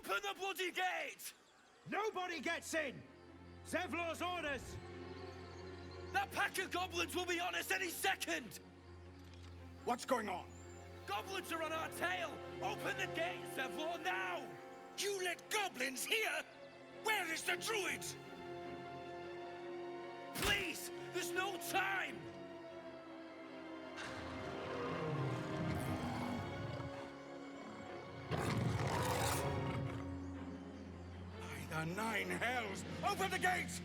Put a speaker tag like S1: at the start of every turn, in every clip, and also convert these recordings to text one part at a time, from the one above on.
S1: Open the bloody gate!
S2: Nobody gets in! Zevlor's orders!
S1: That pack of goblins will be on us any second!
S3: What's going on?
S1: Goblins are on our tail! Open the gate, Zevlor, now!
S3: You let goblins here? Where is the druid?
S1: Please! There's no time!
S3: By the 9 hells! Open the gate!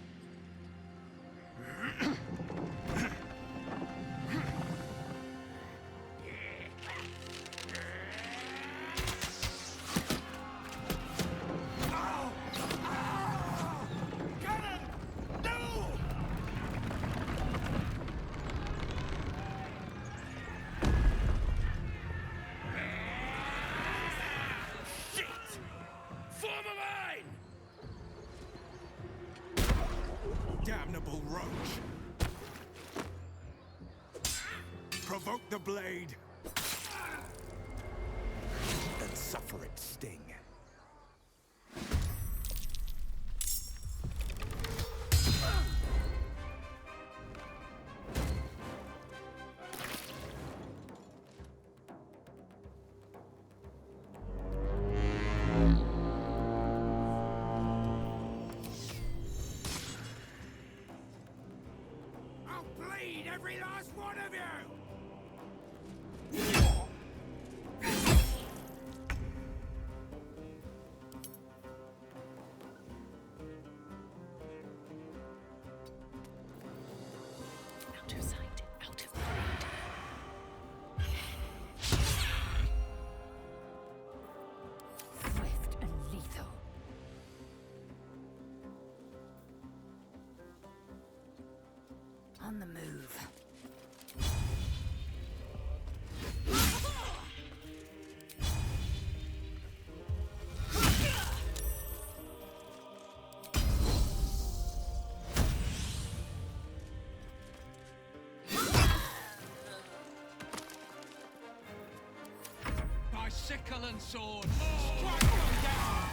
S3: Damnable roach! Provoke the blade, and suffer its sting. Every last one of you!
S4: Out of sight, out of mind. Swift and lethal. On the move.
S3: By sickle and sword, strike them down!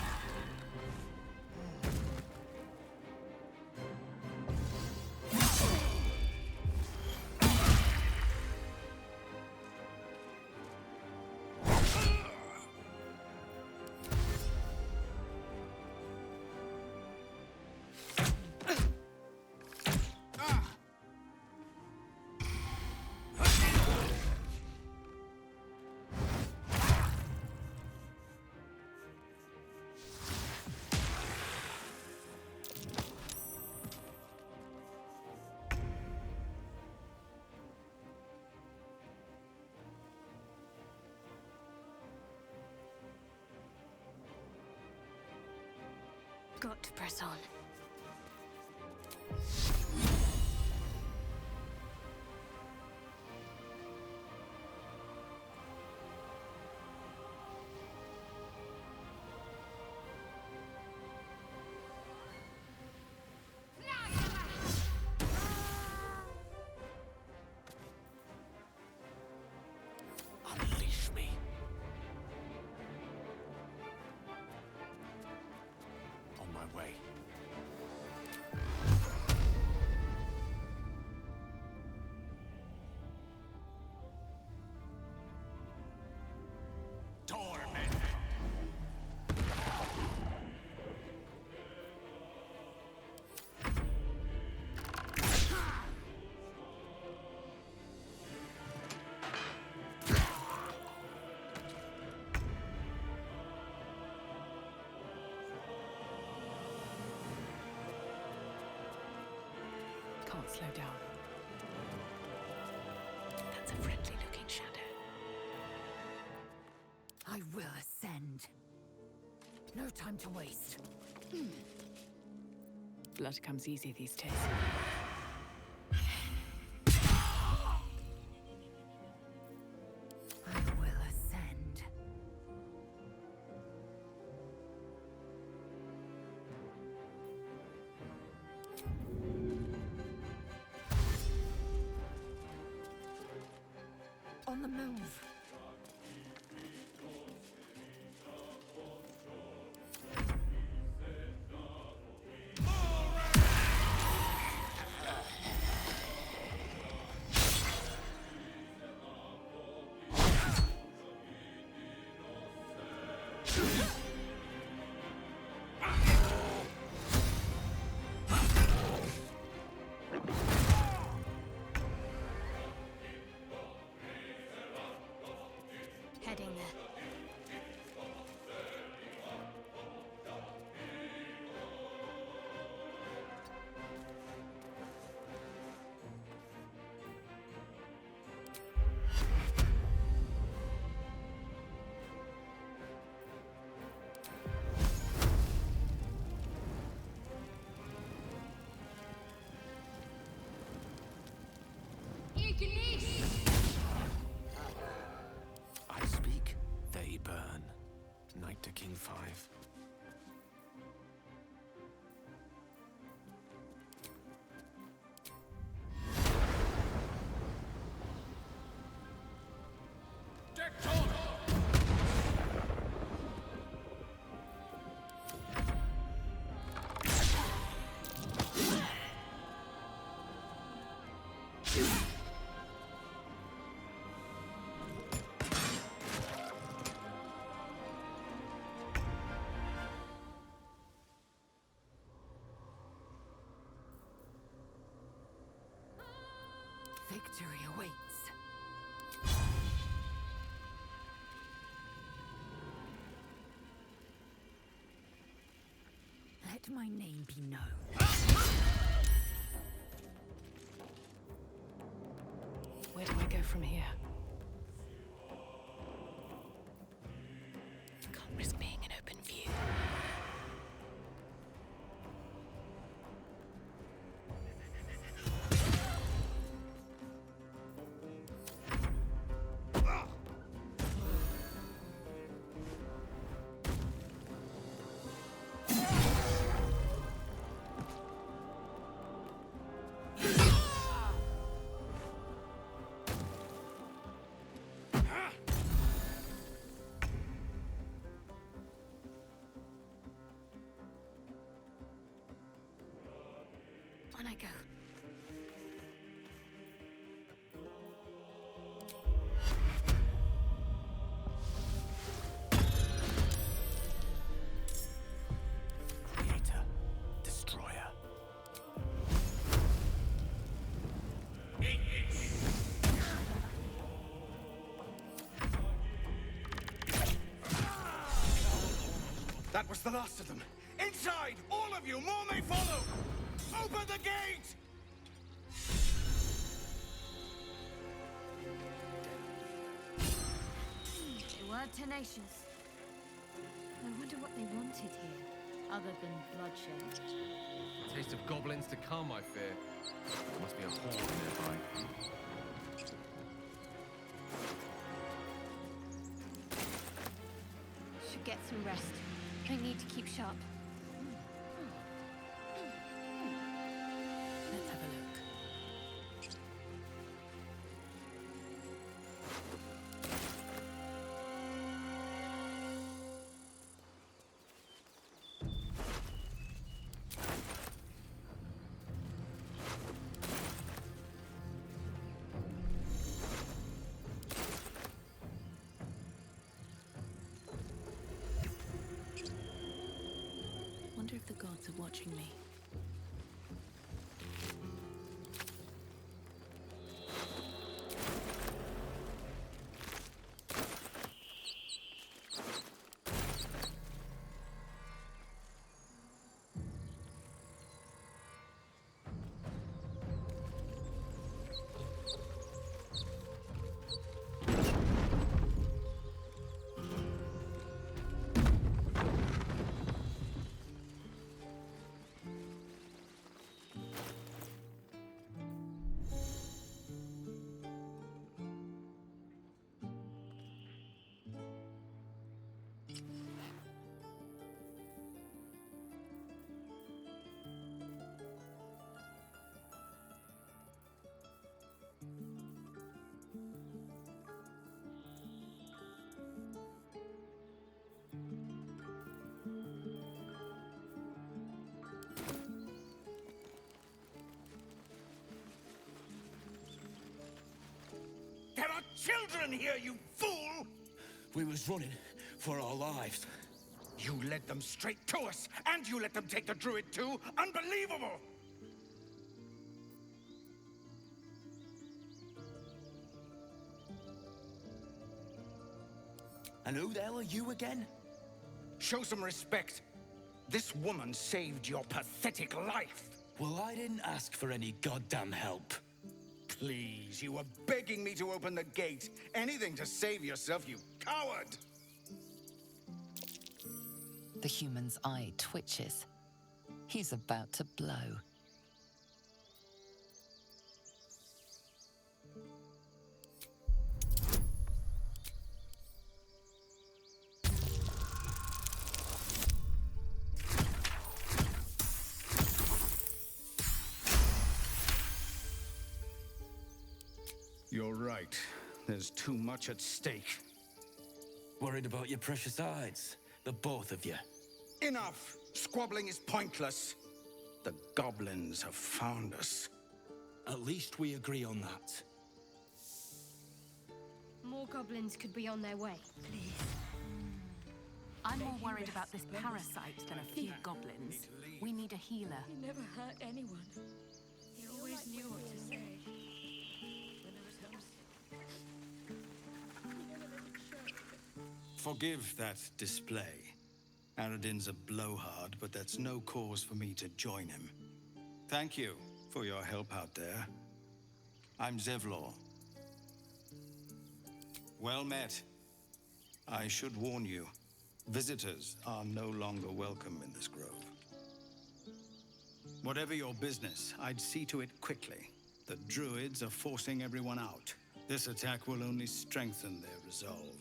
S4: Got to press on.
S3: Unleash me. On my way. Torment.
S4: Can't slow down. That's a friendly-looking shadow. I will ascend. No time to waste. Blood comes easy these days. I will ascend. On the move.
S5: heading there.
S6: I speak, they burn. Knight to King 5.
S4: Victory awaits. Let my name be known.
S7: Where do I go from here? Can't risk being in open view.
S5: On I go.
S6: Creator, Destroyer.
S2: That was the last of them. Inside! All of you! More may follow! Open the gate!
S5: They were tenacious. I wonder what they wanted here, other than bloodshed.
S8: Taste of goblins to come, I fear. There must be a horde nearby.
S5: Should get some rest. Don't need to keep sharp.
S7: Let's have a look. Wonder if the gods are watching me.
S3: There are children here, you fool!
S2: We was running for our lives.
S3: You led them straight to us, and you let them take the druid too? Unbelievable!
S9: And who the hell are you again?
S3: Show some respect. This woman saved your pathetic life.
S9: Well, I didn't ask for any goddamn help.
S3: Please, you were begging me to open the gate. Anything to save yourself, you coward!
S10: The human's eye twitches. He's about to blow.
S3: You're right. There's too much at stake.
S9: Worried about your precious hides, the both of you.
S3: Enough! Squabbling is pointless. The goblins have found us.
S9: At least we agree on that.
S5: More goblins could be on their way.
S7: I'm more worried about this parasite than a few goblins. We need a healer.
S4: He never hurt anyone. He always knew what to say.
S2: Forgive that display. Aradin's a blowhard, but that's no cause for me to join him. Thank you for your help out there. I'm Zevlor. Well met. I should warn you, visitors are no longer welcome in this grove. Whatever your business, I'd see to it quickly. The druids are forcing everyone out. This attack will only strengthen their resolve.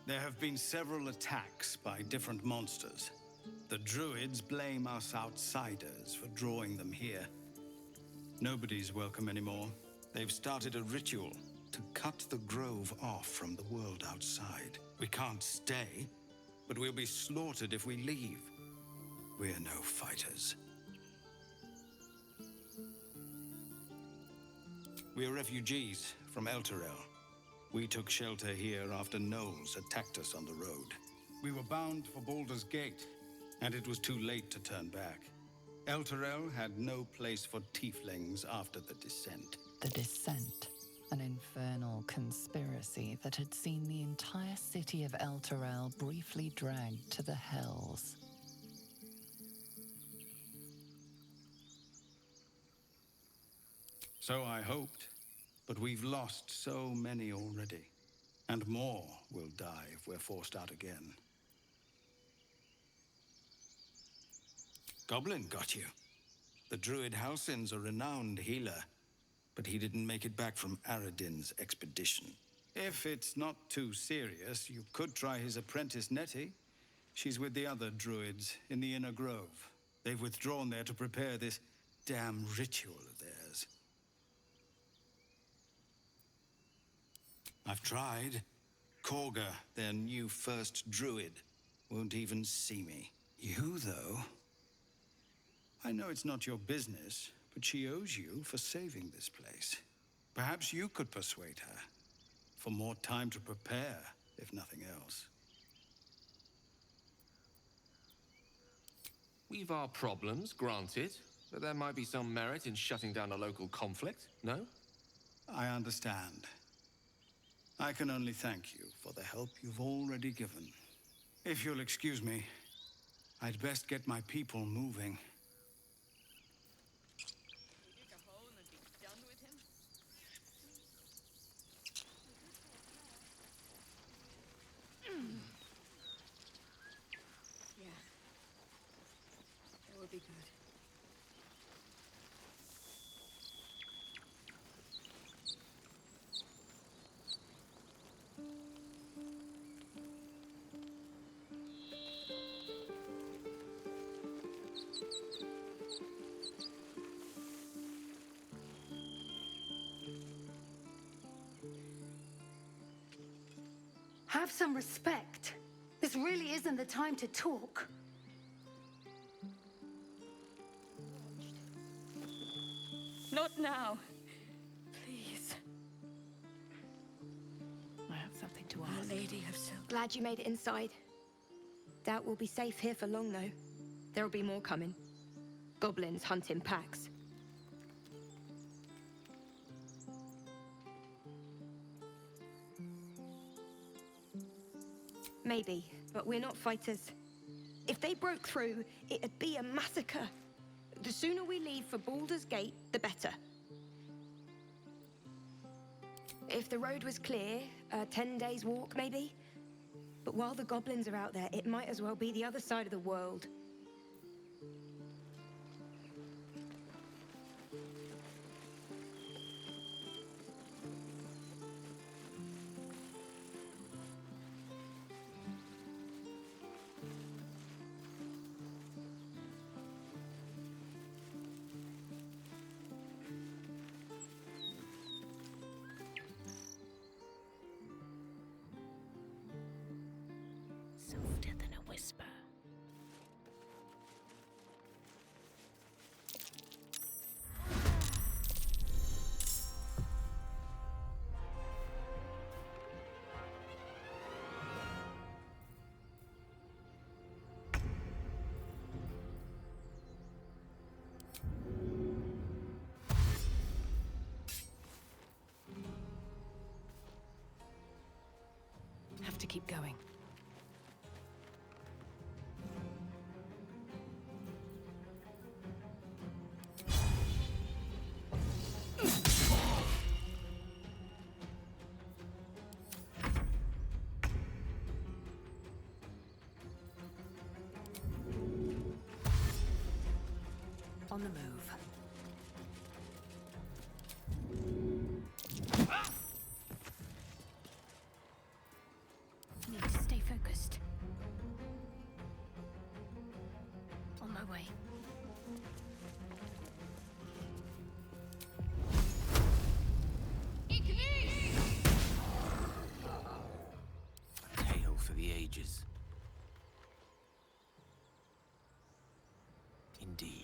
S2: There have been several attacks by different monsters. The druids blame us outsiders for drawing them here. Nobody's welcome anymore. They've started a ritual to cut the grove off from the world outside. We can't stay, but we'll be slaughtered if we leave. We're no fighters. We're refugees from Elturel. We took shelter here after gnolls attacked us on the road. We were bound for Baldur's Gate, and it was too late to turn back. Elturel had no place for tieflings after the Descent.
S10: The Descent, an infernal conspiracy that had seen the entire city of Elturel briefly dragged to the Hells.
S2: So I hoped, but we've lost so many already. And more will die if we're forced out again. Goblin got you. The druid Halsin's a renowned healer, but he didn't make it back from Aradin's expedition. If it's not too serious, you could try his apprentice Nettie. She's with the other druids in the Inner Grove. They've withdrawn there to prepare this damn ritual of theirs. I've tried. Korga, their new first druid, won't even see me. You, though? I know it's not your business, but she owes you for saving this place. Perhaps you could persuade her. For more time to prepare, if nothing else.
S8: We've our problems, granted, but there might be some merit in shutting down a local conflict, no?
S2: I understand. I can only thank you for the help you've already given. If you'll excuse me, I'd best get my people moving.
S4: Yeah. That would be good.
S5: Have some respect. This really isn't the time to talk.
S4: Not now. Please.
S7: I have something to
S4: Our
S7: ask.
S4: Lady of Silk.
S11: Glad you made it inside. Doubt we'll be safe here for long, though. There'll be more coming. Goblins hunting packs. Maybe, but we're not fighters. If they broke through, it'd be a massacre. The sooner we leave for Baldur's Gate, the better. If the road was clear, 10 days walk maybe? But while the goblins are out there, it might as well be the other side of the world.
S7: Softer than a whisper. Have to keep going. On the move. Need to stay focused. On my way.
S6: A tale for the ages. Indeed.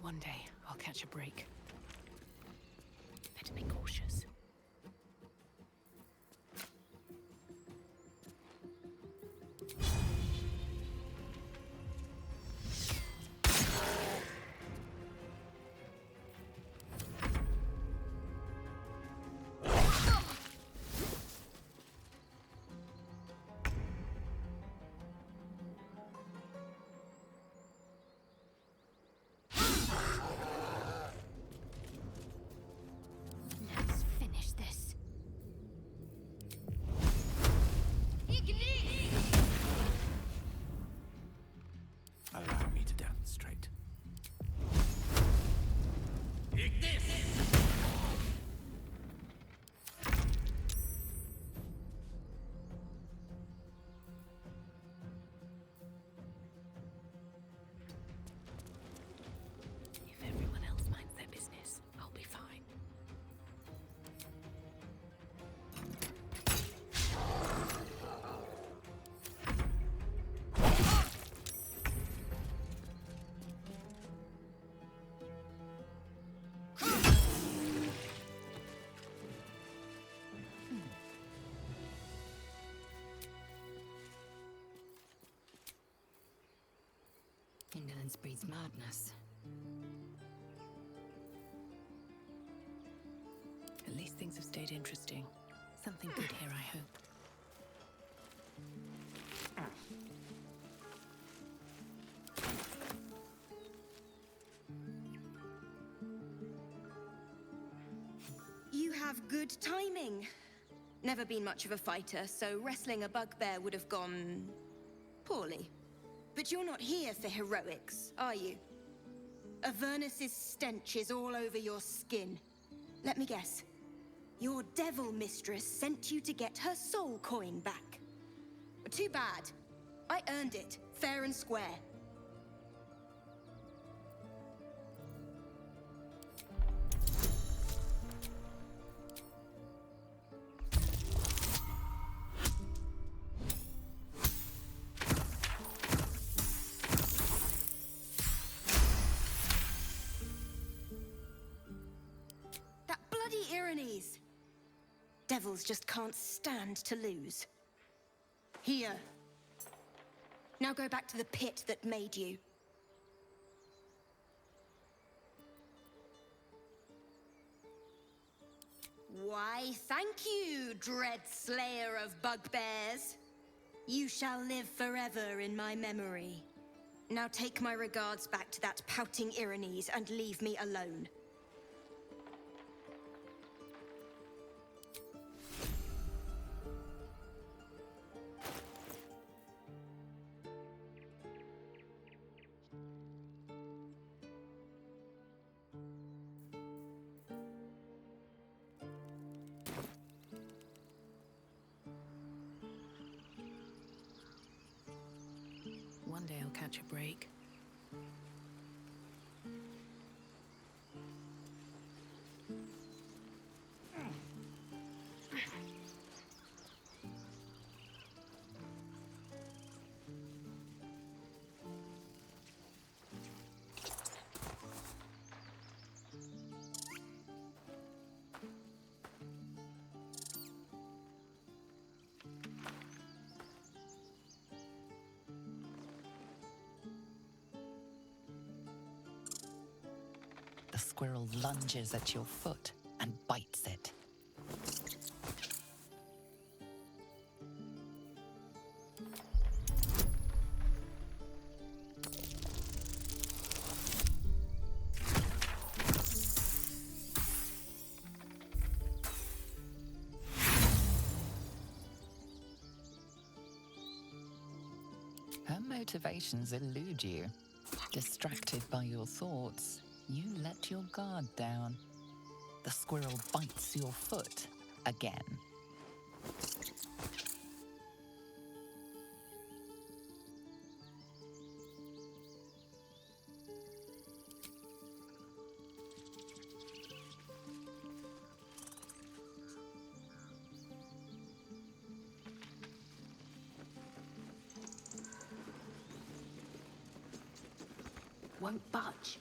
S7: One day, I'll catch a break. Better be cautious. Let's finish this.
S6: Allow me to demonstrate.
S7: If everyone else minds their business, I'll be fine.
S4: Indolence breeds madness.
S7: At least things have stayed interesting. Something good here, I hope.
S11: You have good timing. Never been much of a fighter, so wrestling a bugbear would have gone poorly. But you're not here for heroics, are you? Avernus's stench is all over your skin. Let me guess. Your devil mistress sent you to get her soul coin back. Too bad. I earned it, fair and square. devils just can't stand to lose. Here. Now go back to the pit that made you. Why, thank you, dread slayer of bugbears. You shall live forever in my memory. Now take my regards back to that pouting Irenes and leave me alone.
S7: One day I'll catch a break.
S10: The squirrel lunges at your foot and bites it. Her motivations elude you. Distracted by your thoughts, you let your guard down. The squirrel bites your foot again.
S7: Won't budge.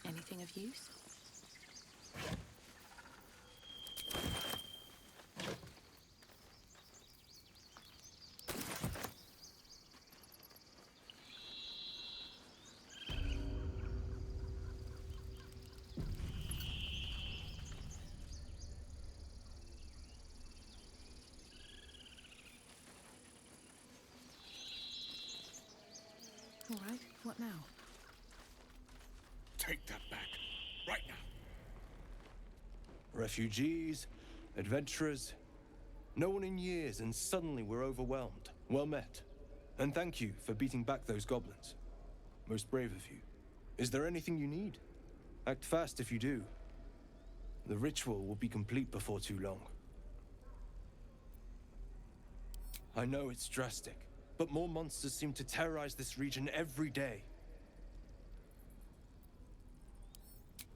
S7: Anything of use? All right, what now?
S3: Take that back. Right now.
S12: Refugees, adventurers, no one in years, and suddenly we're overwhelmed. Well met. And thank you for beating back those goblins. Most brave of you. Is there anything you need? Act fast if you do. The ritual will be complete before too long. I know it's drastic, but more monsters seem to terrorize this region every day.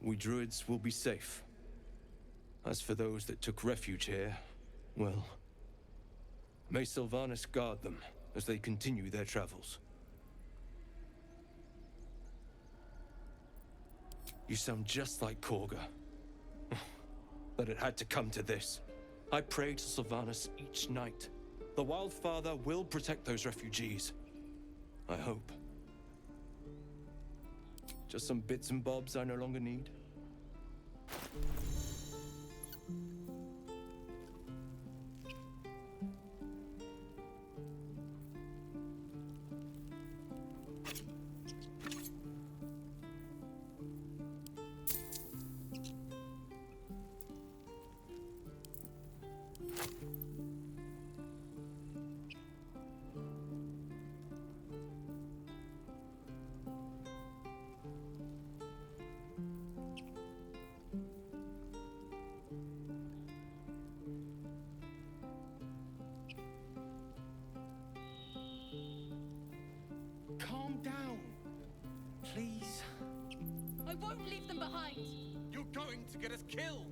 S12: We druids will be safe. As for those that took refuge here, well, may Sylvanas guard them as they continue their travels. You sound just like Korga. But it had to come to this. I pray to Sylvanas each night. The Wildfather will protect those refugees. I hope. Just some bits and bobs I no longer need.
S1: Calm down. Please.
S5: I won't leave them behind.
S1: You're going to get us killed.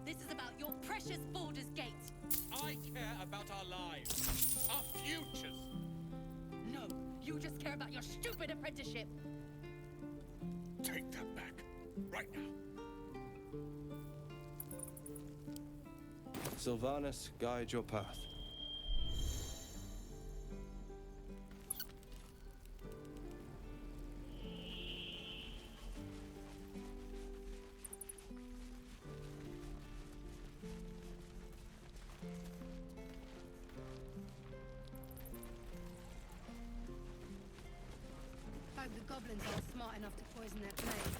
S7: This is about your precious Baldur's Gate.
S1: I care about our lives, our futures.
S7: No, you just care about your stupid apprenticeship.
S1: Take that back, right now.
S12: Sylvanas, guide your path.
S4: Hope the goblins aren't smart enough to poison their blades.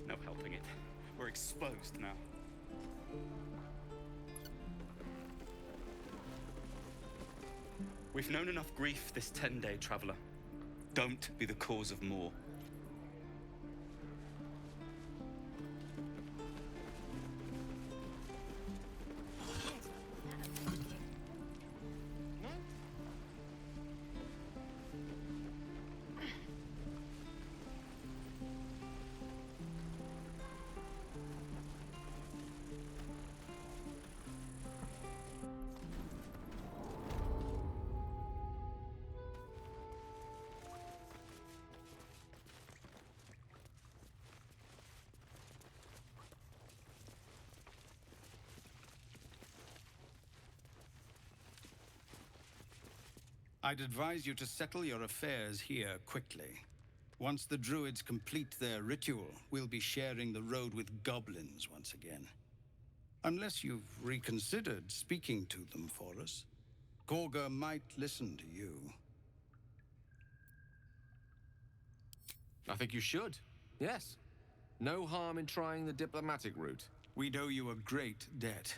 S13: No helping it. We're exposed now. We've known enough grief this 10-day traveler. Don't be the cause of more.
S2: I'd advise you to settle your affairs here quickly. Once the druids complete their ritual, we'll be sharing the road with goblins once again. Unless you've reconsidered speaking to them for us, Gorga might listen to you.
S8: I think you should. Yes. No harm in trying the diplomatic route.
S2: We owe you a great debt.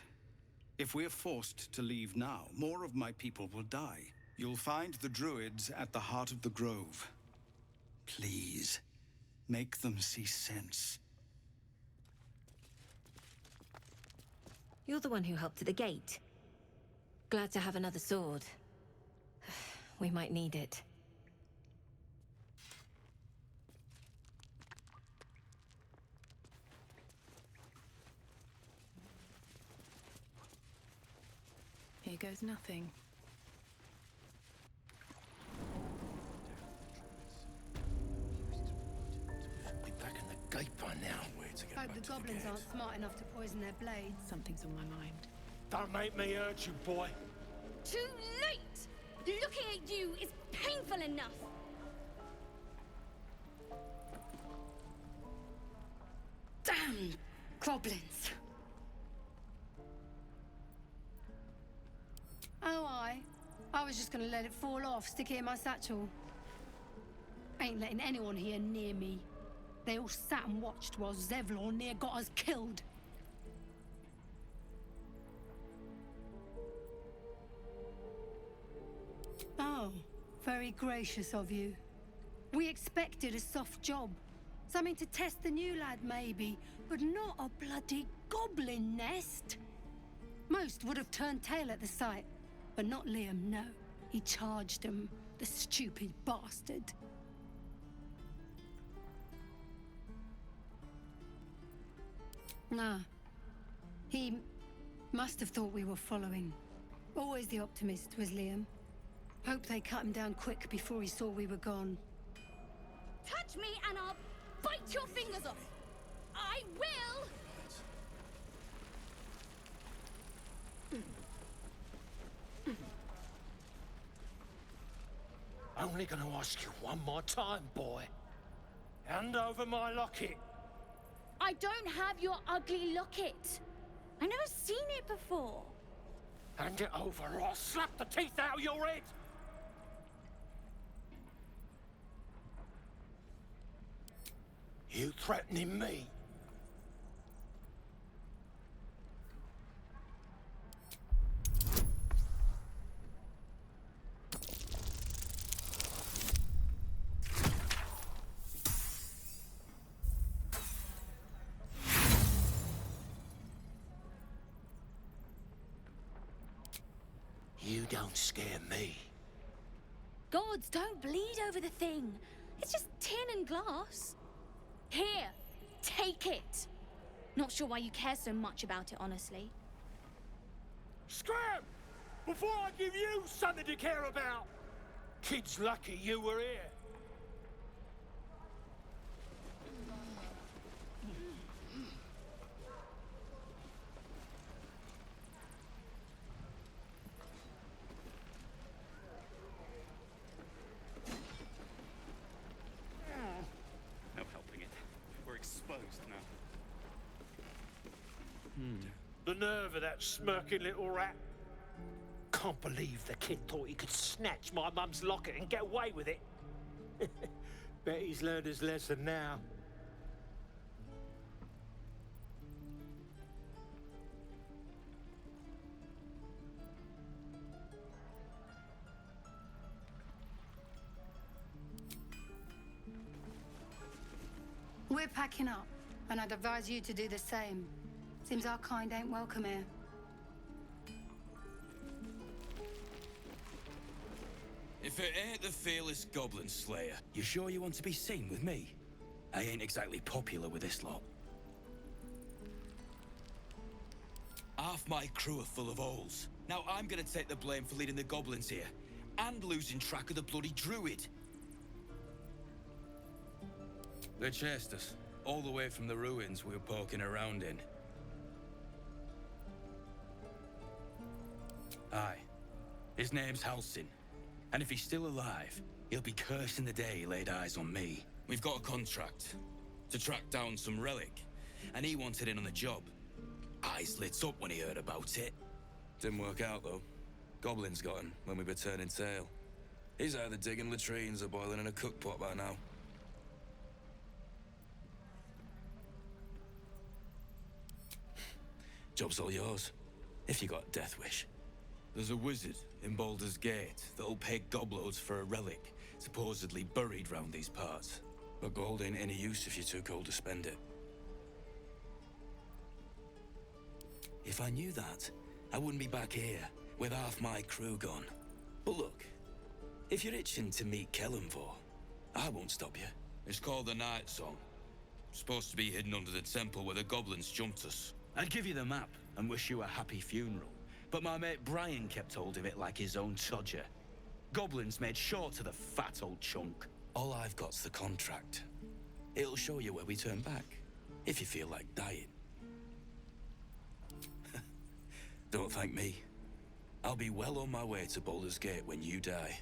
S2: If we're forced to leave now, more of my people will die. You'll find the druids at the heart of the grove. Please, make them see sense.
S11: You're the one who helped at the gate. Glad to have another sword. We might need it.
S7: Here goes nothing.
S9: Be back in the gate by now.
S4: Hope the goblins aren't smart enough to poison their blades.
S7: Something's on my mind.
S1: Don't make me hurt you, boy.
S11: Too late! Looking at you is painful enough! Damn goblins!
S4: Oh, I was just gonna let it fall off, stick it in my satchel. Ain't letting anyone here near me. They all sat and watched while Zevlor near got us killed. Oh, very gracious of you. We expected a soft job. Something to test the new lad, maybe, but not a bloody goblin nest. Most would have turned tail at the sight, but not Liam, no. He charged them, the stupid bastard. Nah. He must have thought we were following. Always the optimist was Liam. Hope they cut him down quick before he saw we were gone.
S11: Touch me and I'll bite your fingers off! I will!
S9: Only gonna ask you one more time, boy.
S1: Hand over my locket.
S5: I don't have your ugly locket. I've never seen it before.
S1: Hand it over or I'll slap the teeth out of your head. You threatening me? You don't scare me.
S5: Gods, don't bleed over the thing. It's just tin and glass. Here, take it. Not sure why you care so much about it, honestly.
S1: Scram! Before I give you something to care about! Kid's lucky you were here.
S13: No helping it. We're exposed now.
S1: The nerve of that smirking little rat. Can't believe the kid thought he could snatch my mum's locket and get away with it. Bet he's learned his lesson now.
S4: We're packing up, and I'd advise you to do the same. Seems our kind ain't welcome here.
S9: If it ain't the fearless Goblin Slayer, you sure you want to be seen with me? I ain't exactly popular with this lot. Half my crew are full of holes. Now I'm gonna take the blame for leading the goblins here, and losing track of the bloody druid. They chased us, all the way from the ruins we were poking around in. Aye. His name's Halsin. And if he's still alive, he'll be cursing the day he laid eyes on me. We've got a contract to track down some relic, and he wanted in on the job. Eyes lit up when he heard about it. Didn't work out, though. Goblins got him when we were turning tail. He's either digging latrines or boiling in a cookpot by now. Job's all yours, if you got a death wish. There's a wizard in Baldur's Gate that'll pay gobloads for a relic, supposedly buried round these parts. But gold ain't any use if you're too cold to spend it. If I knew that, I wouldn't be back here, with half my crew gone. But look, if you're itching to meet Kellenvor, I won't stop you. It's called the Night Song. Supposed to be hidden under the temple where the goblins jumped us. I'd give you the map and wish you a happy funeral, but my mate Brian kept hold of it like his own todger. Goblins made sure to the fat old chunk. All I've got's the contract. It'll show you where we turn back, if you feel like dying. Don't thank me. I'll be well on my way to Baldur's Gate when you die.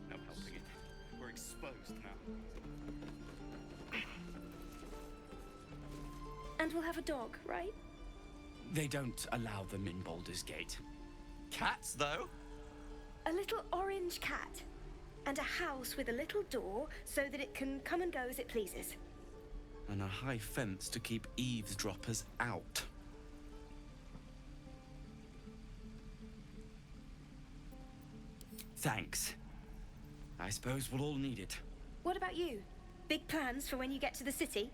S13: No helping it. We're exposed now.
S11: And we'll have a dog, right?
S14: They don't allow them in Baldur's Gate. Cats, though?
S11: A little orange cat. And a house with a little door so that it can come and go as it pleases.
S14: And a high fence to keep eavesdroppers out. Thanks. I suppose we'll all need it.
S11: What about you? Big plans for when you get to the city?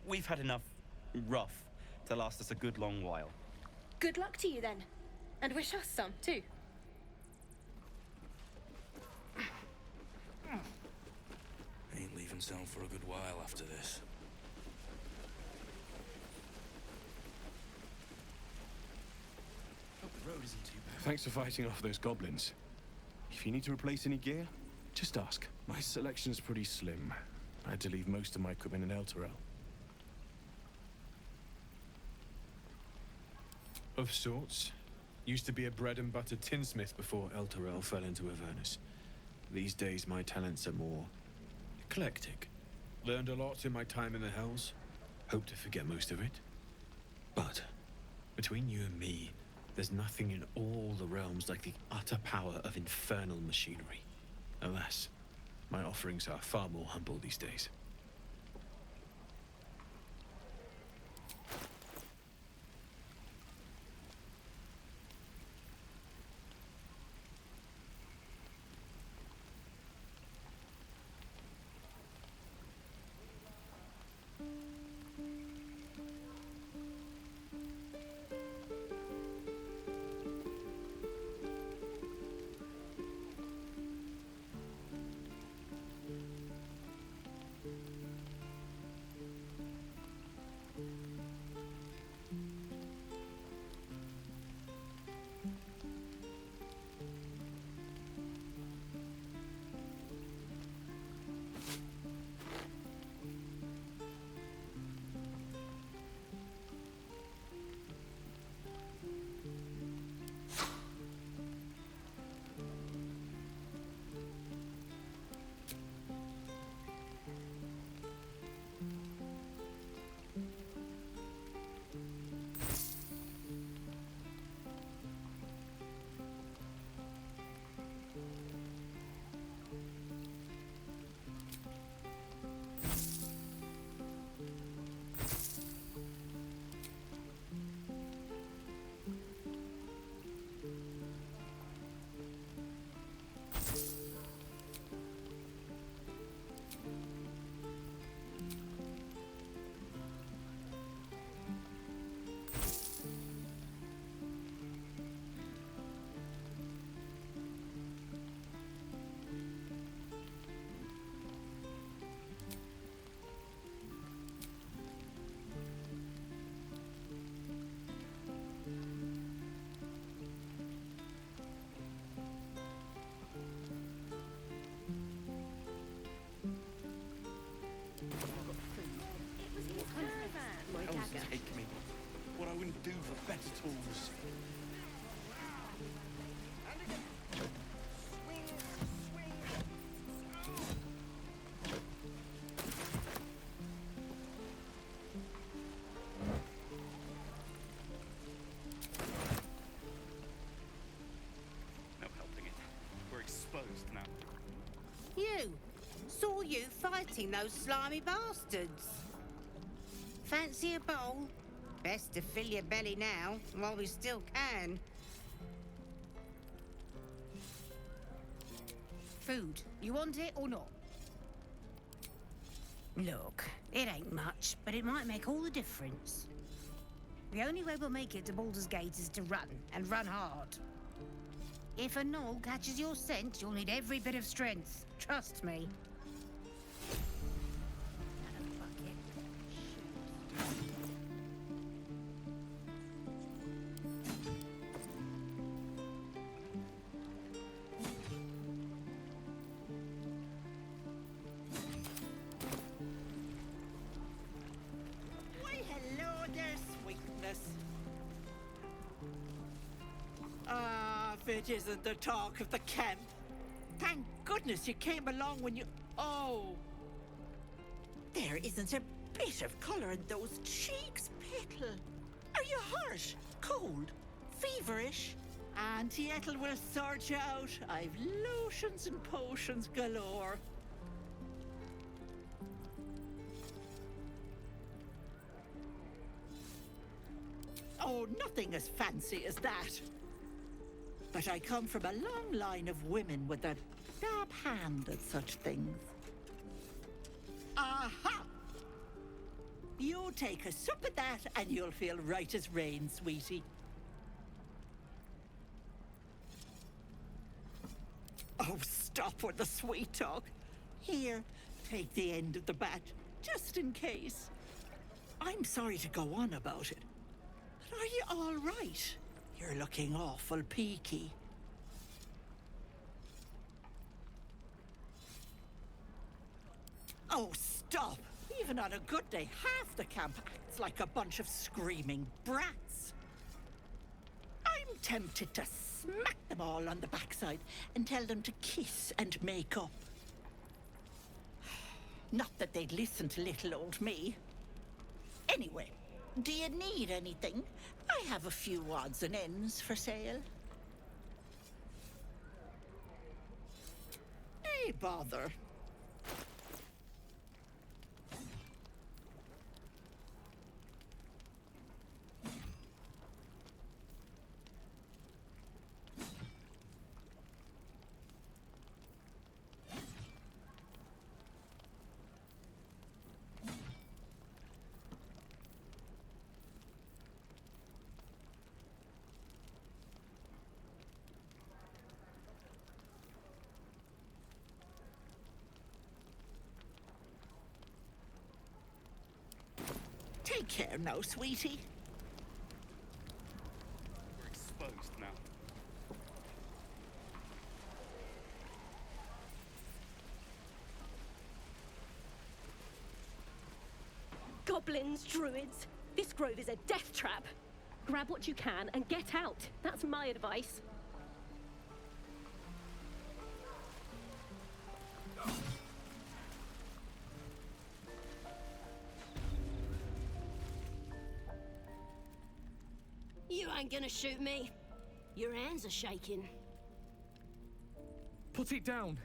S13: We've had enough rough to last us a good long while.
S11: Good luck to you then. And wish us some, too.
S9: Ain't leaving town for a good while after this.
S14: Hope the road isn't too bad.
S12: Thanks for fighting off those goblins. If you need to replace any gear, just ask. My selection's pretty slim. I had to leave most of my equipment in Elturel. Of sorts. Used to be a bread and butter tinsmith before Elturel fell into Avernus. These days my talents are more eclectic. Learned a lot in my time in the Hells. Hope to forget most of it. But between you and me, there's nothing in all the realms like the utter power of infernal machinery. Alas, my offerings are far more humble these days.
S13: Take me. What I wouldn't do for better tools. No helping it. We're exposed now.
S15: You! Saw you fighting those slimy bastards. Fancy a bowl? Best to fill your belly now, while we still can. Food. You want it or not? Look, it ain't much, but it might make all the difference. The only way we'll make it to Baldur's Gate is to run, and run hard. If a gnoll catches your scent, you'll need every bit of strength. Trust me.
S16: It isn't the talk of the camp. Thank goodness you came along when you... Oh! There isn't a bit of colour in those cheeks, Petal. Are you harsh, cold, feverish? Auntie Ethel will sort you out. I've lotions and potions galore. Oh, nothing as fancy as that. But I come from a long line of women with a dab hand at such things. Aha! You take a sup at that and you'll feel right as rain, sweetie. Oh, stop with the sweet talk. Here, take the end of the bat, just in case. I'm sorry to go on about it, but are you all right? You're looking awful peaky. Oh, stop! Even on a good day, half the camp acts like a bunch of screaming brats. I'm tempted to smack them all on the backside and tell them to kiss and make up. Not that they'd listen to little old me. Anyway, do you need anything? I have a few odds and ends for sale. Hey, bother. Take care now, sweetie.
S13: We're exposed now.
S17: Goblins, druids. This grove is a death trap. Grab what you can and get out. That's my advice.
S18: You ain't gonna shoot me. Your hands are shaking.
S19: Put it down.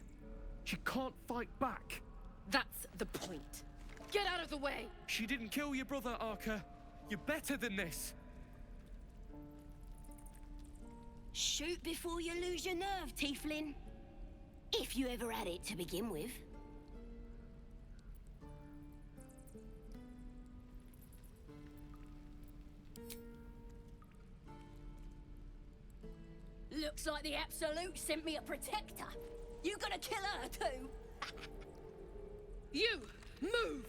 S19: She can't fight back.
S17: That's the point. Get out of the way!
S19: She didn't kill your brother, Arca. You're better than this.
S18: Shoot before you lose your nerve, Tiefling. If you ever had it to begin with. Looks like the Absolute sent me a protector. You gonna kill her too?
S17: You! Move!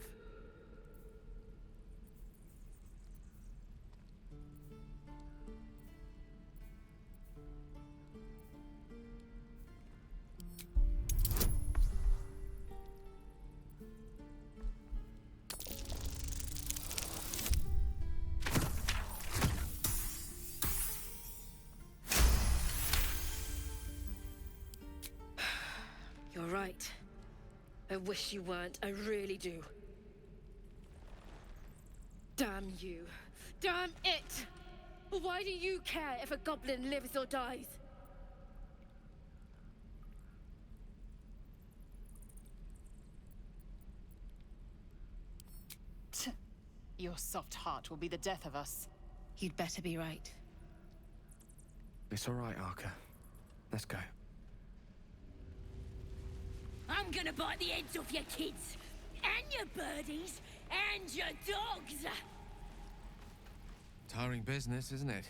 S17: You're right. I wish you weren't, I really do. Damn you. Damn it! Why do you care if a goblin lives or dies?
S7: Your soft heart will be the death of us.
S4: You'd better be right.
S19: It's all right, Arca. Let's go.
S18: I'm gonna bite the heads off your kids, and your birdies, and your dogs!
S8: Tiring business, isn't it?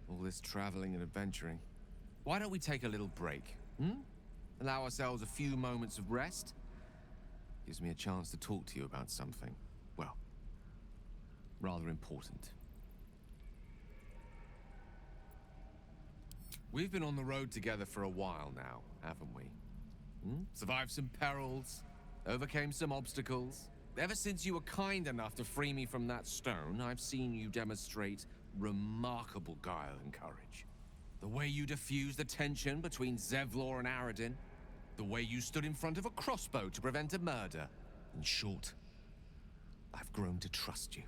S8: All this traveling and adventuring. Why don't we take a little break, hmm? Allow ourselves a few moments of rest? Gives me a chance to talk to you about something, well, rather important. We've been on the road together for a while now, haven't we? Survived some perils, overcame some obstacles. Ever since you were kind enough to free me from that stone, I've seen you demonstrate remarkable guile and courage. The way you diffused the tension between Zevlor and Aradin. The way you stood in front of a crossbow to prevent a murder. In short, I've grown to trust you.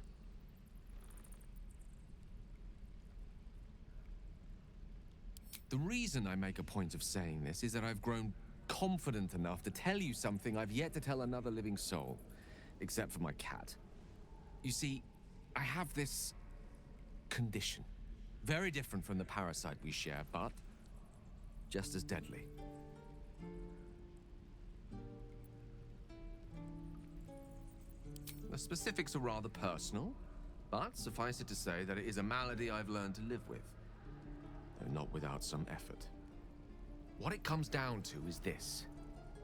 S8: The reason I make a point of saying this is that I've grown confident enough to tell you something I've yet to tell another living soul, except for my cat. You see, I have this condition. Very different from the parasite we share, but just as deadly. The specifics are rather personal, but suffice it to say that it is a malady I've learned to live with, though not without some effort. What it comes down to is this.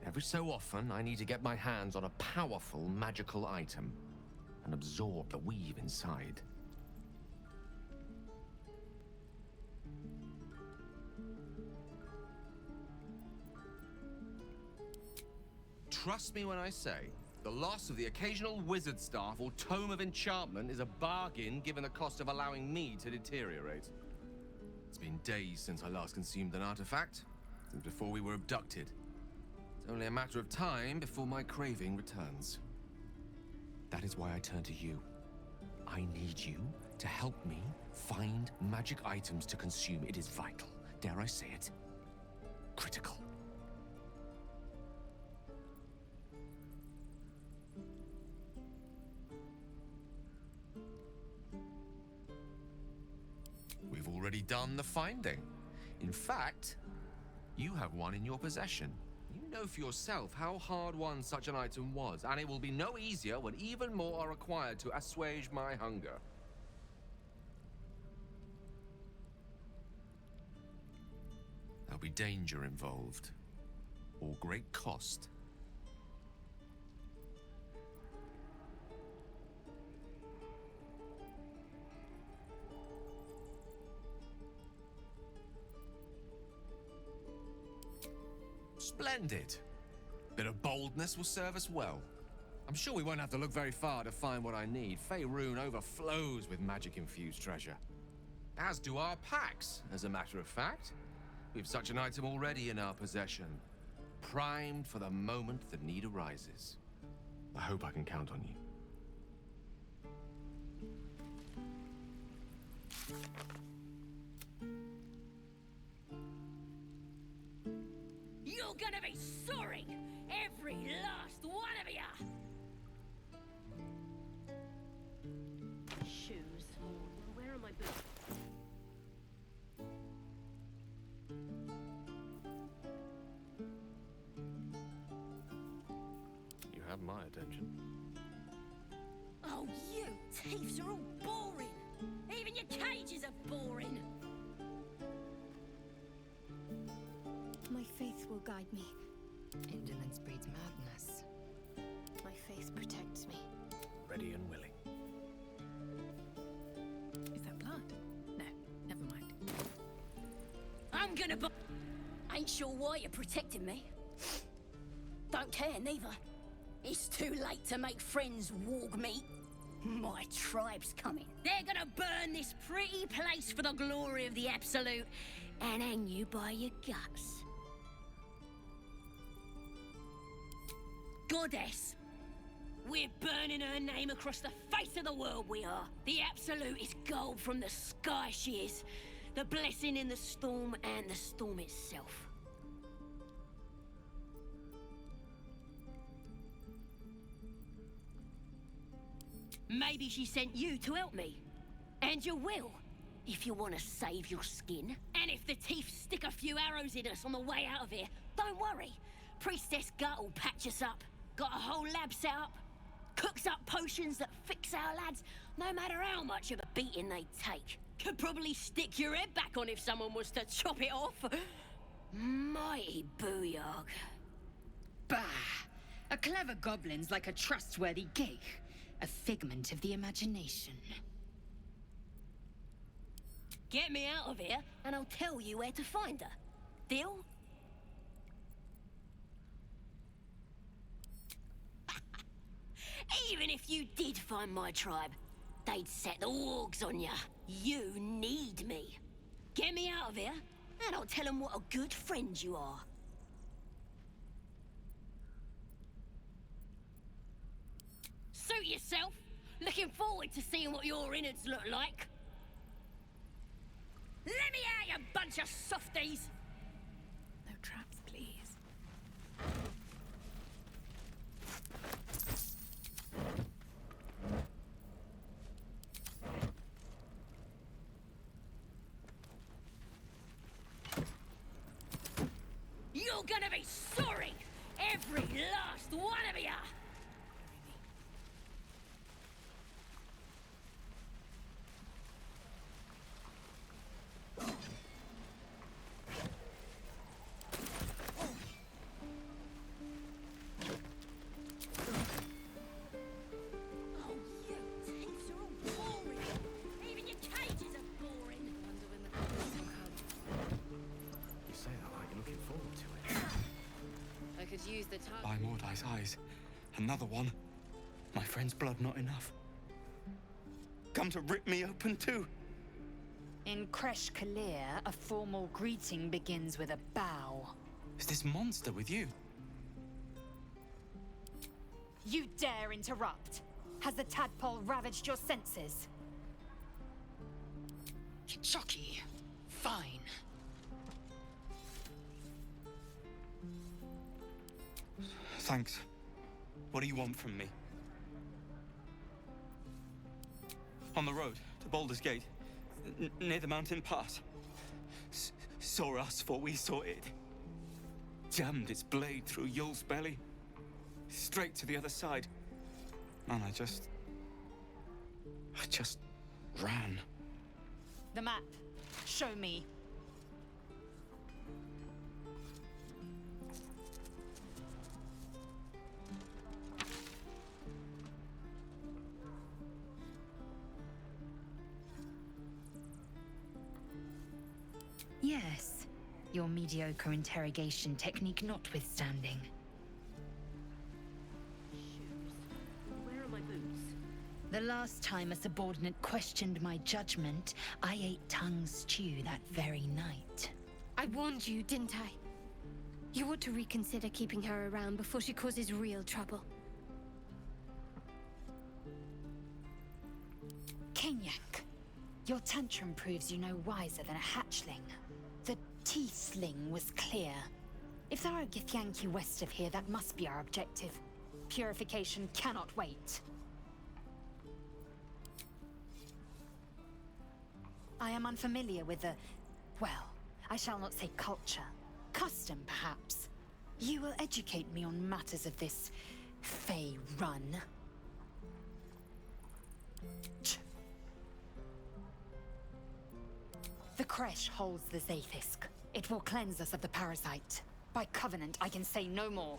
S8: Every so often, I need to get my hands on a powerful magical item and absorb the weave inside. Trust me when I say, the loss of the occasional wizard staff or tome of enchantment is a bargain given the cost of allowing me to deteriorate. It's been days since I last consumed an artifact, since before we were abducted. It's only a matter of time before my craving returns. That is why I turn to you. I need you to help me find magic items to consume. It is vital. Dare I say it? Critical. We've already done the finding. In fact, you have one in your possession. You know for yourself how hard-won such an item was, and it will be no easier when even more are required to assuage my hunger. There'll be danger involved, or great cost. Splendid. Bit of boldness will serve us well. I'm sure we won't have to look very far to find what I need. Faerun overflows with magic-infused treasure. As do our packs, as a matter of fact. We've such an item already in our possession, primed for the moment the need arises. I hope I can count on you.
S18: You're gonna be sorry! Every last one of you!
S17: Shoes. Where are my boots?
S6: You have my attention.
S18: Oh, you thieves are all boring! Even your cages are boring!
S4: My faith will guide me. Indolence breeds madness. My faith protects me.
S6: Ready and willing.
S7: Is that blood? No, never mind.
S18: I'm gonna Ain't sure why you're protecting me. Don't care, neither. It's too late to make friends, warg meat. My tribe's coming. They're gonna burn this pretty place for the glory of the Absolute and hang you by your guts. Goddess. We're burning her name across the face of the world, we are. The Absolute is gold from the sky, she is. The blessing in the storm and the storm itself. Maybe she sent you to help me. And you will, if you want to save your skin. And if the teeth stick a few arrows in us on the way out of here, don't worry. Priestess Gut will patch us up. Got a whole lab set up. Cooks up potions that fix our lads, no matter how much of a beating they take. Could probably stick your head back on if someone was to chop it off. Mighty booyog.
S20: Bah! A clever goblin's like a trustworthy gig. A figment of the imagination.
S18: Get me out of here, and I'll tell you where to find her. Deal? Even if you did find my tribe, they'd set the wargs on you. You need me. Get me out of here, and I'll tell them what a good friend you are. Suit yourself. Looking forward to seeing what your innards look like. Let me out, you bunch of softies!
S7: No traps, please.
S18: You're gonna be sorry! Every last one of ya!
S5: Use the time.
S13: By Mordai's eyes. Another one. My friend's blood not enough. Come to rip me open too.
S20: In Kresh Kalir, a formal greeting begins with a bow.
S13: Is this monster with you?
S20: You dare interrupt? Has the tadpole ravaged your senses? Chocky. Fine.
S13: Thanks. What do you want from me? On the road to Baldur's Gate, near the mountain pass. Saw us for we saw it. Jammed its blade through Yul's belly. Straight to the other side. And I just ran.
S20: The map. Show me. Yes, your mediocre interrogation technique notwithstanding.
S17: Where are my boots?
S20: The last time a subordinate questioned my judgment, I ate tongue stew that very night.
S4: I warned you, didn't I? You ought to reconsider keeping her around before she causes real trouble.
S20: Kenyak, your tantrum proves you no wiser than a hatchling. The teeth-sling was clear. If there are Githyanki west of here, that must be our objective. Purification cannot wait. I am unfamiliar with the... well, I shall not say culture. Custom, perhaps. You will educate me on matters of this... Fey run. The Kresh holds the Zaithisk. It will cleanse us of the parasite. By covenant, I can say no more.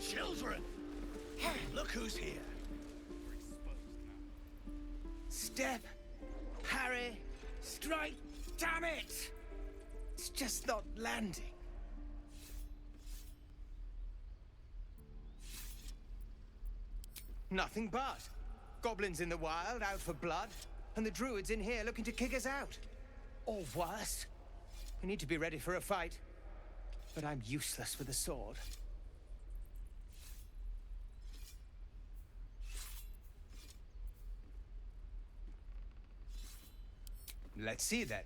S1: Children! Look who's here. Step, parry, strike, damn it! It's just not landing. Nothing but. Goblins in the wild, out for blood, and the druids in here looking to kick us out. Or worse. We need to be ready for a fight. But I'm useless with a sword. Let's see then.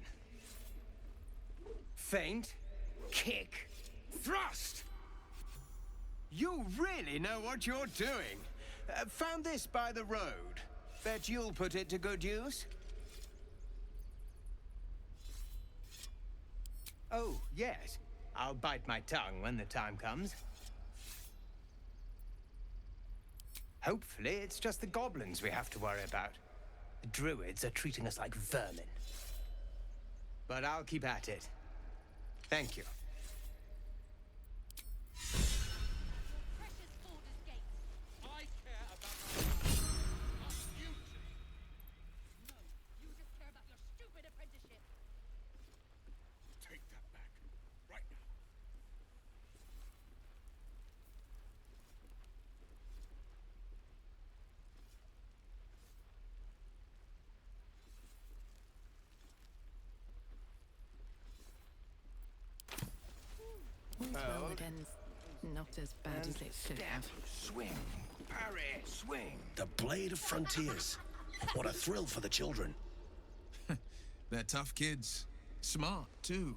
S1: Feint, kick, thrust! You really know what you're doing. Found this by the road.
S3: Bet you'll put it to good use. Oh, yes. I'll bite my tongue when the time comes. Hopefully, it's just the goblins we have to worry about. The druids are treating us like vermin. But I'll keep at it. Thank you.
S7: Well, it ends not as bad as it should have.
S3: Swing, parry, swing.
S21: The Blade of Frontiers. What a thrill for the children.
S22: They're tough kids. Smart, too.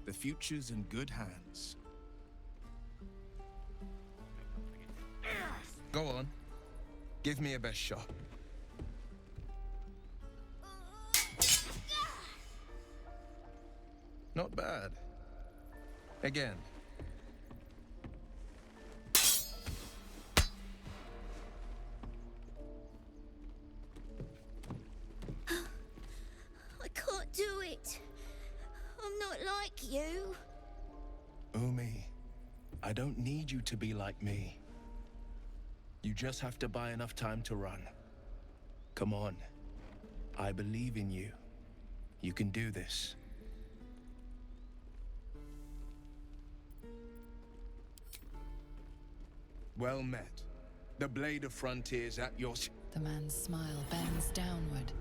S22: The future's in good hands. Go on. Give me a best shot. Not bad. Again.
S11: I can't do it. I'm not like you.
S12: Umi, I don't need you to be like me. You just have to buy enough time to run. Come on. I believe in you. You can do this. Well met. The Blade of Frontiers at your...
S10: The man's smile bends downward,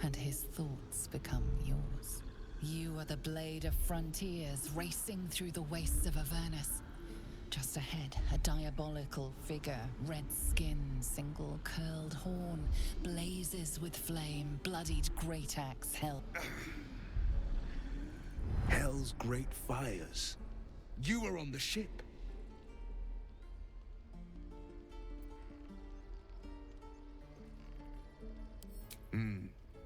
S10: and his thoughts become yours. You are the Blade of Frontiers, racing through the wastes of Avernus. Just ahead, a diabolical figure, red skin, single curled horn, blazes with flame, bloodied great axe held.
S12: Hell's great fires. You were on the ship.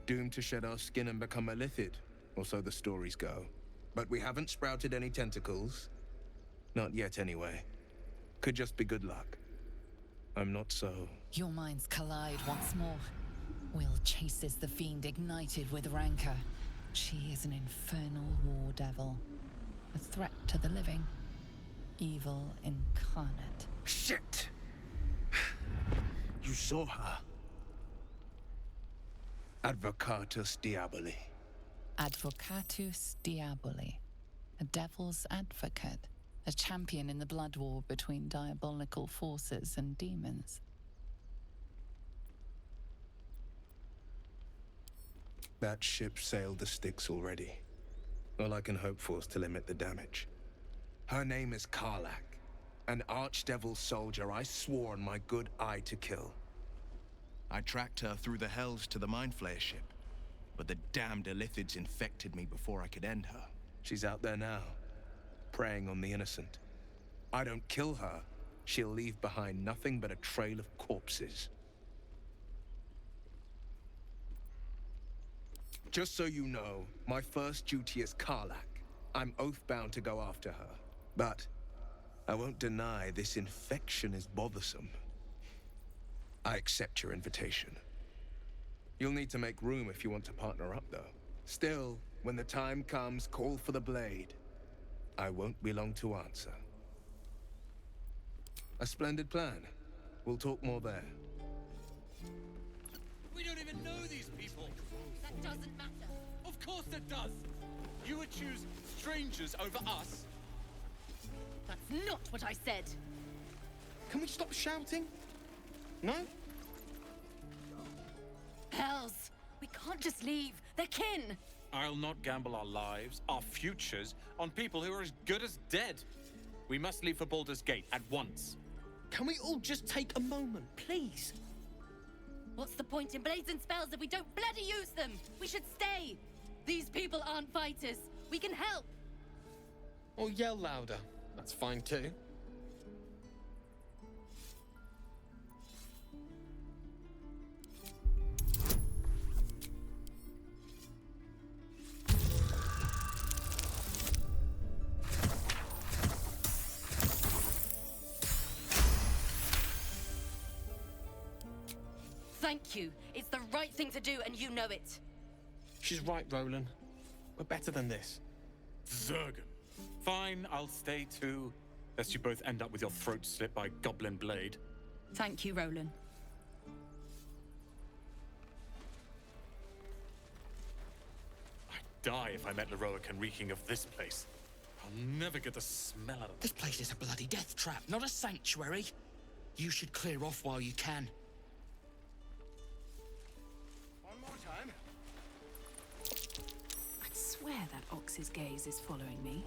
S12: Doomed to shed our skin and become a lithid, or so the stories go. But we haven't sprouted any tentacles. Not yet, anyway. Could just be good luck. I'm not so...
S10: Your minds collide once more. Will chases the fiend ignited with rancor. She is an infernal war devil. A threat to the living. Evil incarnate.
S12: Shit! You saw her. Advocatus Diaboli.
S10: Advocatus Diaboli. A devil's advocate. A champion in the blood war between diabolical forces and demons.
S12: That ship sailed the Styx already. All I can hope for is to limit the damage. Her name is Karlach, an archdevil soldier I swore on my good eye to kill.
S22: I tracked her through the hells to the Mind Flayer ship, but the damned Illithids infected me before I could end her.
S12: She's out there now, preying on the innocent. I don't kill her, she'll leave behind nothing but a trail of corpses. Just so you know, my first duty is Karlach. I'm oath-bound to go after her. But I won't deny this infection is bothersome. I accept your invitation. You'll need to make room if you want to partner up, though. Still, when the time comes, call for the blade. I won't be long to answer. A splendid plan. We'll talk more there.
S23: We don't even know these people.
S5: That doesn't matter.
S23: Of course it does. You would choose strangers over us.
S5: That's not what I said.
S23: Can we stop shouting? No?
S5: Hells! We can't just leave. They're kin!
S23: I'll not gamble our lives, our futures, on people who are as good as dead. We must leave for Baldur's Gate at once. Can we all just take a moment, please?
S5: What's the point in blazing spells if we don't bloody use them? We should stay! These people aren't fighters. We can help!
S23: Or yell louder. That's fine too.
S2: Thank you. It's the right thing to do, and you know it.
S23: She's right, Roland. We're better than this. Zerg. Fine, I'll stay too. Lest you both end up with your throats slit by goblin blade.
S2: Thank you, Roland.
S23: I'd die if I met Leroican reeking of this place. I'll never get the smell out of it.
S9: This place is a bloody death trap, not a sanctuary. You should clear off while you can.
S12: One more time.
S7: I'd swear that Ox's gaze is following me.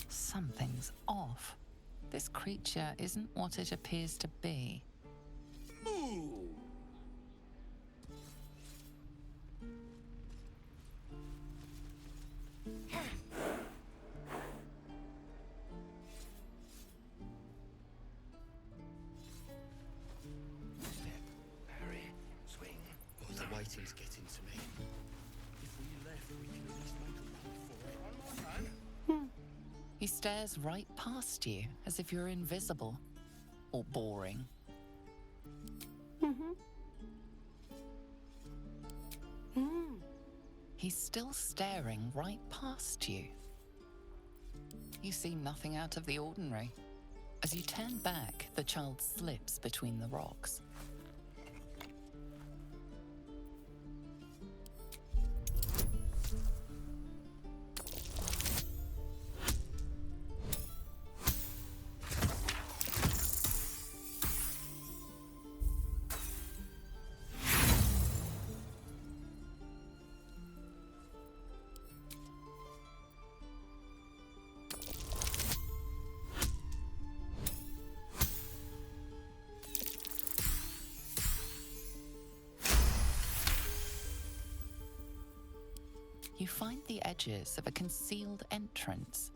S10: Something's off. This creature isn't what it appears to be.
S21: Harry, swing. Oh, the waiting's getting to me. If we left, we can at least make a run for it. One more time.
S10: He stares right past you, as if you're invisible. Or boring. He's still staring right past you. You see nothing out of the ordinary. As you turn back, the child slips between the rocks. You find the edges of a concealed entrance.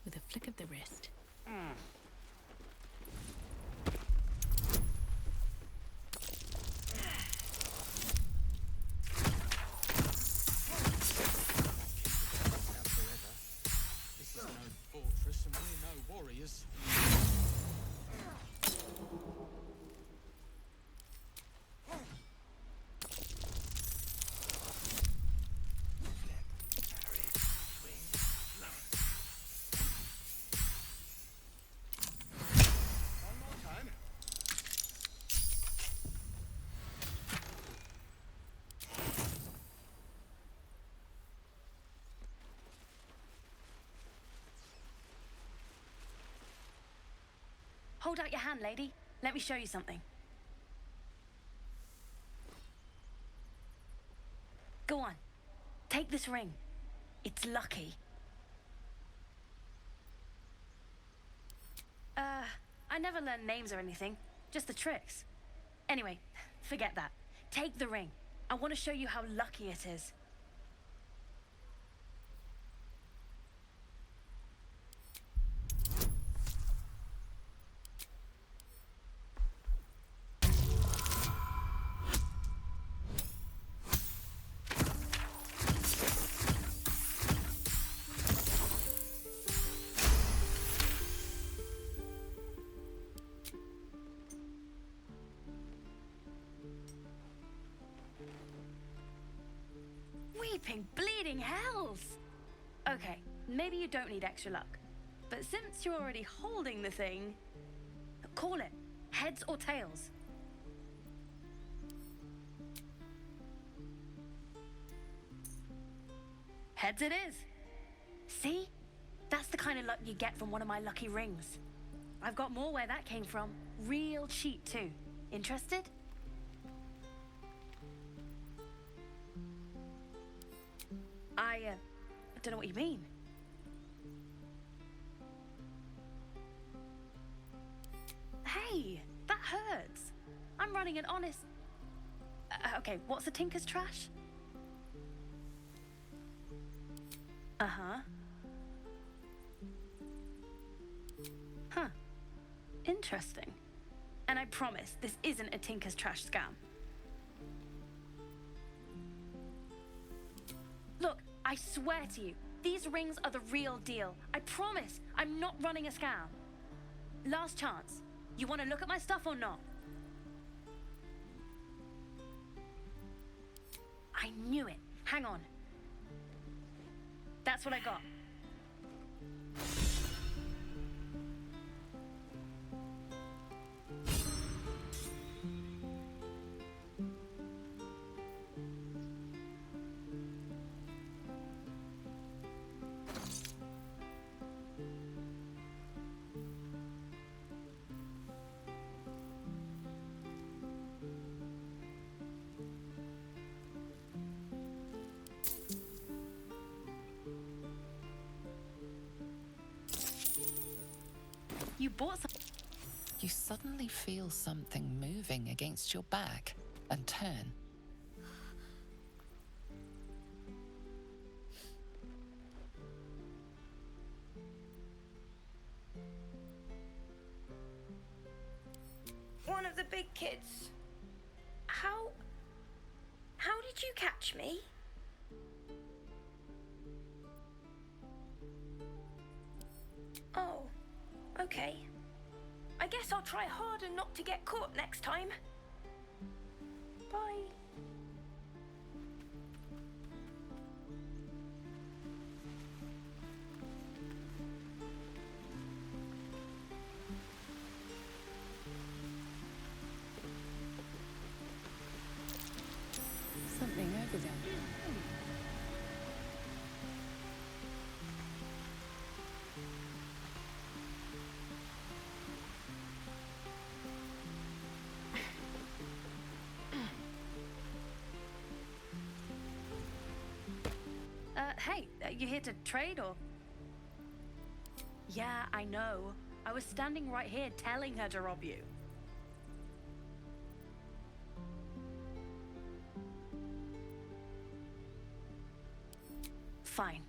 S7: With a flick of the wrist.
S9: This is no fortress, and we're no warriors.
S2: Hold out your hand, lady. Let me show you something. Go on. Take this ring. It's lucky. I never learned names or anything. Just the tricks. Anyway, forget that. Take the ring. I want to show you how lucky it is. Weeping, bleeding hells! Okay, maybe you don't need extra luck. But since you're already holding the thing, call it. Heads or tails? Heads it is. See? That's the kind of luck you get from one of my lucky rings. I've got more where that came from. Real cheap too. Interested? I don't know what you mean. Hey, that hurts. I'm running an honest... okay, what's the Tinker's trash? Uh-huh. Huh. Interesting. And I promise, this isn't a Tinker's trash scam. Look, I swear to you, these rings are the real deal. I promise, I'm not running a scam. Last chance. You want to look at my stuff or not? I knew it. Hang on. That's what I got. You bought some...
S10: You suddenly feel something moving against your back and turn.
S11: One of the big kids. How did you catch me? Oh, okay. I guess I'll try harder not to get caught next time. Bye.
S4: Something over there.
S2: Hey, you here to trade or... Yeah, I know. I was standing right here telling her to rob you. Fine.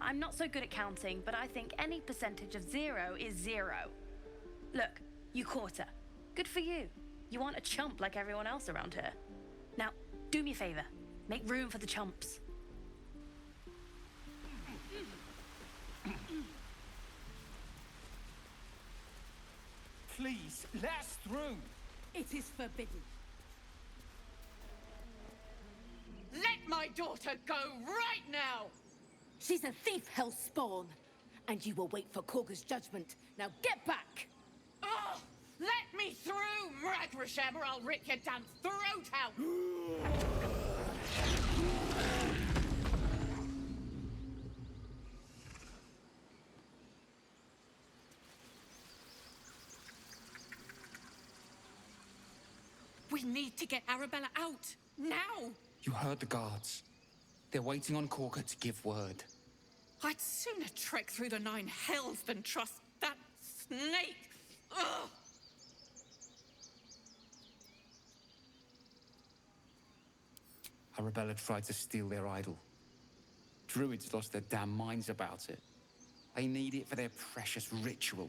S2: I'm not so good at counting, but I think any percentage of 0 is 0. Look, you caught her. Good for you. You aren't a chump like everyone else around here. Now, do me a favor. Make room for the chumps.
S14: Please, let us through.
S15: It is forbidden. Let my daughter go right now! She's a thief, hellspawn. And you will wait for Korga's judgment. Now get back! Oh, let me through, Mragrasham, or I'll rip your damn throat out! We need to get Arabella out, now!
S13: You heard the guards. They're waiting on Korga to give word.
S15: I'd sooner trek through the 9 hells than trust that snake! Ugh!
S13: Arabella tried to steal their idol. Druids lost their damn minds about it. They need it for their precious ritual.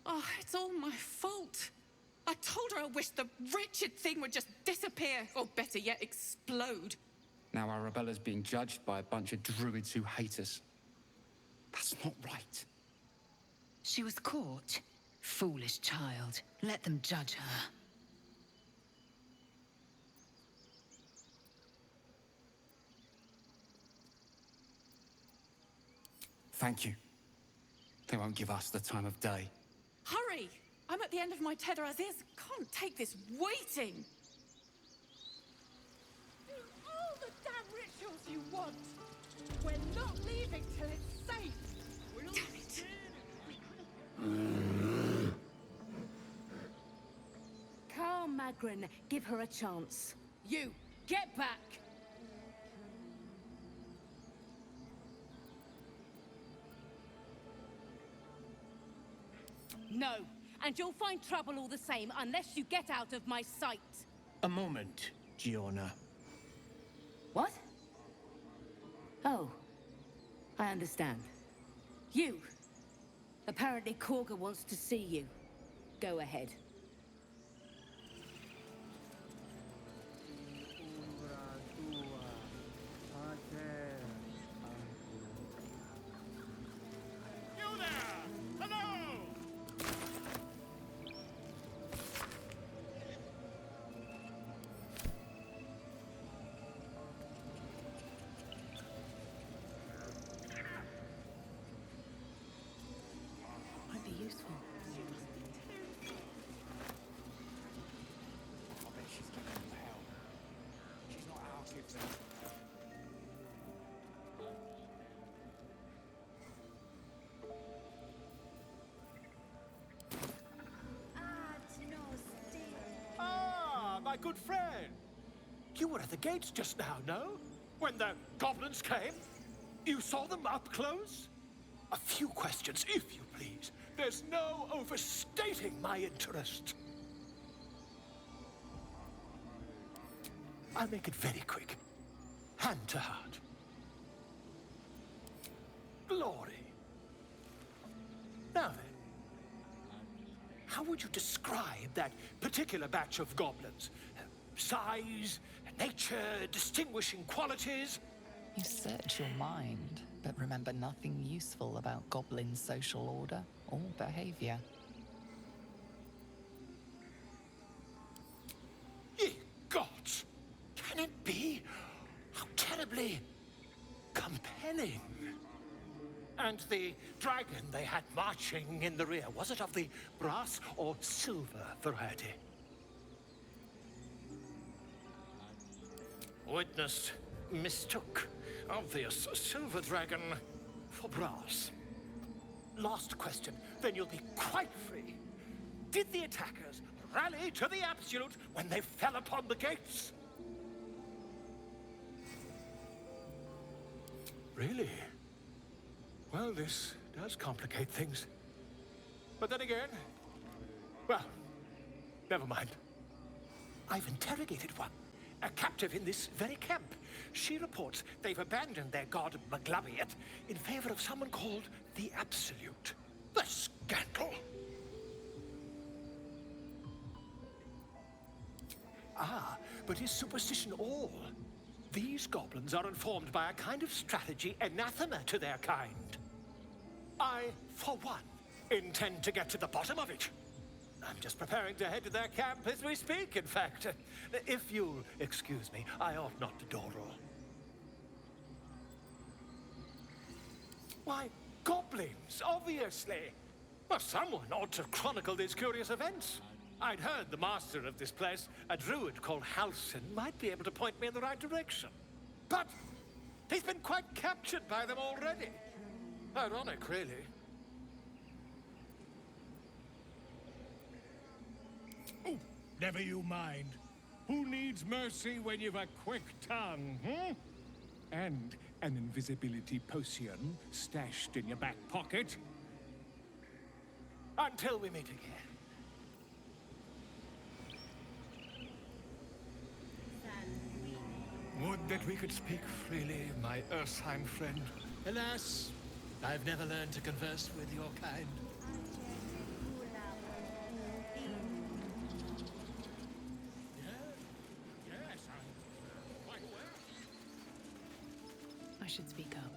S15: Oh, it's all my fault. I told her I wished the wretched thing would just disappear, or better yet, explode.
S13: Now Arabella's being judged by a bunch of druids who hate us. That's not right.
S20: She was caught. Foolish child. Let them judge her.
S13: Thank you. They won't give us the time of day.
S15: Hurry! I'm at the end of my tether as is. Can't take this waiting.
S14: Do all the damn rituals you want. We're not leaving till it's safe.
S15: Damn it.
S17: Carl Magrin, give her a chance. You, get back!
S15: No, and you'll find trouble all the same unless you get out of my sight.
S9: A moment, Giona.
S15: What? Oh, I understand. You! Apparently Korga wants to see you. Go ahead.
S1: You there! Hello!
S7: Might be useful.
S1: I bet she's giving him hell. She's not out if they... Ah, my good friend. You were at the gates just now, no? When the goblins came? You saw them up close? A few questions, if you please. There's no overstating my interest. I'll make it very quick. Hand to heart. Glory. Now then, how would you describe that particular batch of goblins? Size, nature, distinguishing qualities?
S10: You search your mind, but remember nothing useful about goblin social order or behavior.
S1: Ye gods! Can it be? How terribly compelling. And the dragon they had marching in the rear, was it of the brass or silver variety? Witness mistook obvious silver dragon for brass. Last question, then you'll be quite free. Did the attackers rally to the absolute when they fell upon the gates? Really? Well, this does complicate things. But then again, well, never mind. I've interrogated one, a captive in this very camp. She reports they've abandoned their god Maglabiet in favor of someone called the Absolute. The scandal! Ah, but is superstition all? These goblins are informed by a kind of strategy anathema to their kind. I, for one, intend to get to the bottom of it. I'm just preparing to head to their camp as we speak, in fact. If you'll excuse me, I ought not to dawdle. Why, goblins, obviously. Well, someone ought to chronicle these curious events. I'd heard the master of this place, a druid called Halsin, might be able to point me in the right direction. But he's been quite captured by them already. Ironic, really.
S8: Oh, never you mind. Who needs mercy when you've a quick tongue, hmm? And an invisibility potion stashed in your back pocket?
S1: Until we meet again. Would that we could speak freely, my Ursheim friend. Alas, I've never learned to converse with your kind.
S8: Yes, I'm quite aware.
S7: I should speak up.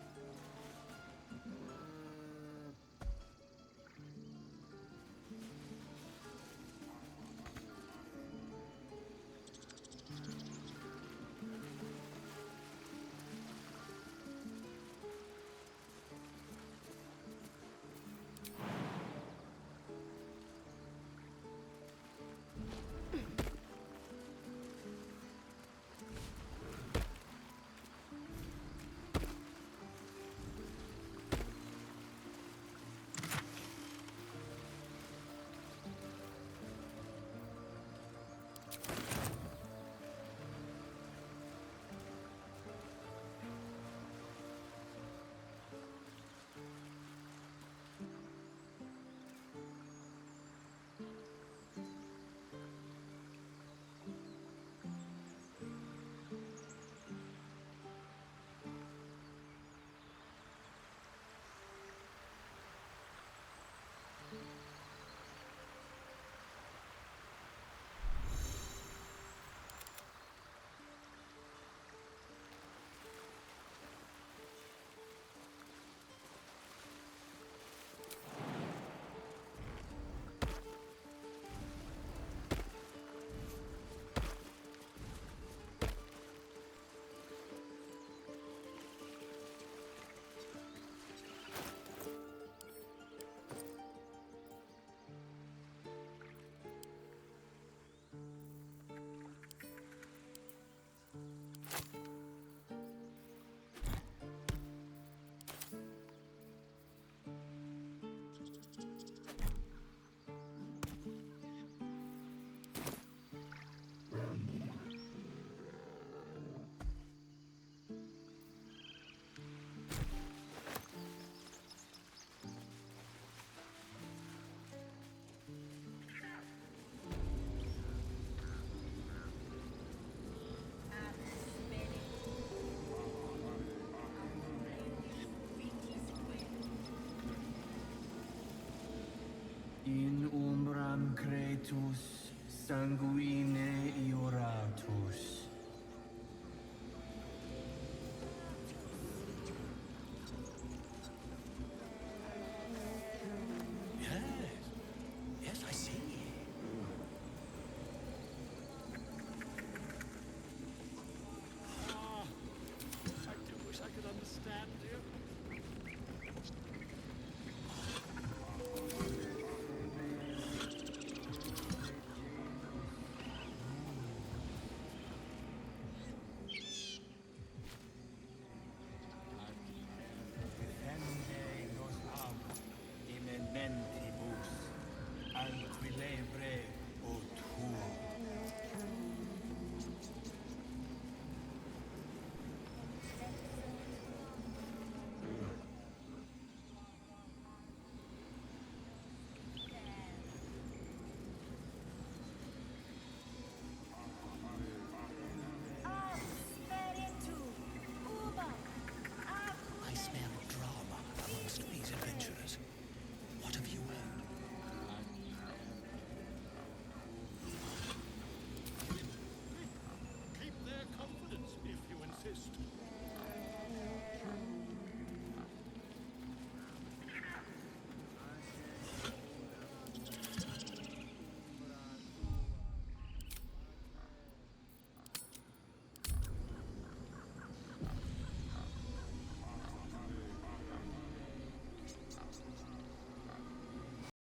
S6: In umbram cretus sanguine ioratus.